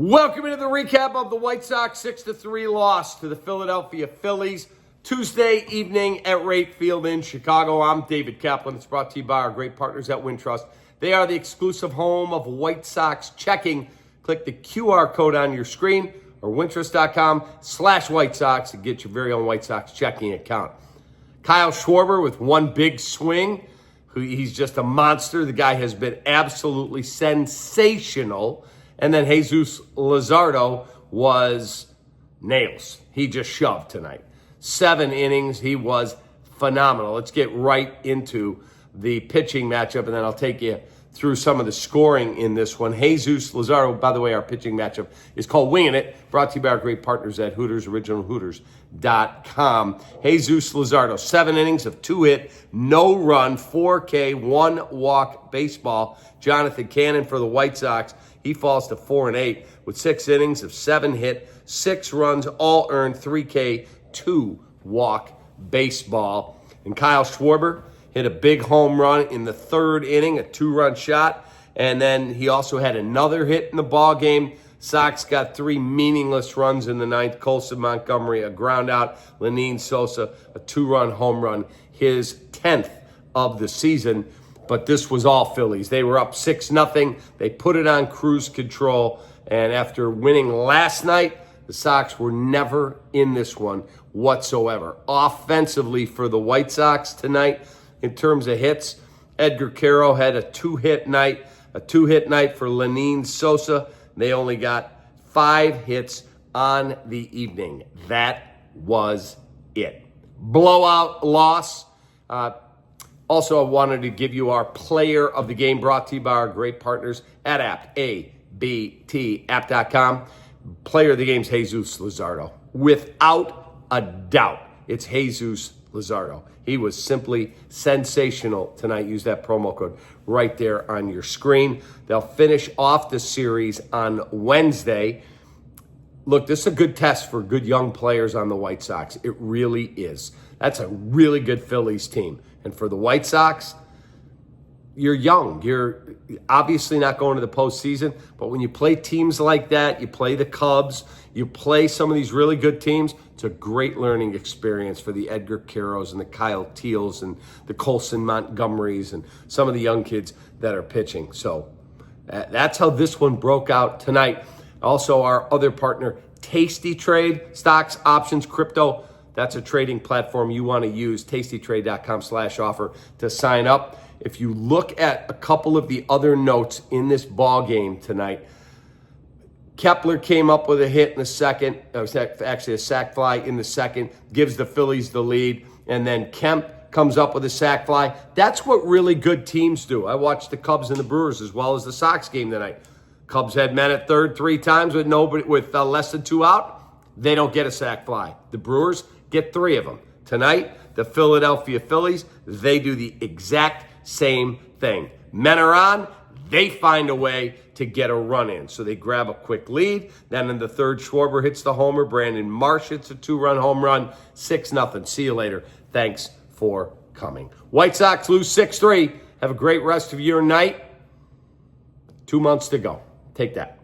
Welcome into the recap of the White Sox 6-3 loss to the Philadelphia Phillies Tuesday evening at Rate Field in Chicago. I'm David Kaplan. It's brought to you by our great partners at Wintrust. They are the exclusive home of White Sox checking. Click the QR code on your screen or wintrust.com/White Sox to get your very own White Sox checking account. Kyle Schwarber with one big swing. He's just a monster. The guy has been absolutely sensational. And then Jesus Luzardo was nails. He just shoved tonight. 7 innings. He was phenomenal. Let's get right into the pitching matchup, and then I'll take you through some of the scoring in this one. Jesus Luzardo, by the way, our pitching matchup is called Winging It, brought to you by our great partners at Hooters, originalhooters.com. Jesus Luzardo, 7 innings of 2 hit, no run, 4K, 1 walk baseball. Jonathan Cannon for the White Sox, he falls to 4-8 with 6 innings of 7 hit, 6 runs, all earned, 3K, 2 walk baseball. And Kyle Schwarber hit a big home run in the 3rd inning, a 2-run shot. And then he also had another hit in the ball game. Sox got 3 meaningless runs in the 9th. Colson Montgomery, a ground out. Lenine Sosa, a 2-run home run, his 10th of the season. But this was all Phillies. They were up 6-0. They put it on cruise control. And after winning last night, the Sox were never in this one whatsoever. Offensively for the White Sox tonight, in terms of hits, Edgar Caro had a 2-hit night. A 2-hit night for Lenine Sosa. They only got 5 hits on the evening. That was it. Blowout loss. Also, I wanted to give you our player of the game, brought to you by our great partners at ABTapp.com. Player of the game is Jesus Luzardo. Without a doubt, it's Jesus Luzardo. He was simply sensational tonight. Use that promo code right there on your screen. They'll finish off the series on Wednesday. Look, this is a good test for good young players on the White Sox. It really is. That's a really good Phillies team. And for the White Sox, you're young. You're obviously not going to the postseason, but when you play teams like that, you play the Cubs, you play some of these really good teams, it's a great learning experience for the Edgar Caros and the Kyle Teals and the Colson Montgomerys and some of the young kids that are pitching. So that's how this one broke out tonight. Also, our other partner, Tasty Trade, stocks, options, crypto. That's a trading platform you want to use, tastytrade.com/offer to sign up. If you look at a couple of the other notes in this ball game tonight, Kepler came up with a hit in the second, actually a sac fly in the second, gives the Phillies the lead, and then Kemp comes up with a sac fly. That's what really good teams do. I watched the Cubs and the Brewers as well as the Sox game tonight. Cubs had men at third 3 times with less than 2 out. They don't get a sac fly. The Brewers get 3 of them. Tonight, the Philadelphia Phillies, they do the exact same thing. Men are on, they find a way to get a run in. So they grab a quick lead. Then in the 3rd, Schwarber hits the homer. Brandon Marsh hits a 2-run home run. 6-0. See you later. Thanks for coming. White Sox lose 6-3. Have a great rest of your night. 2 months to go. Take that.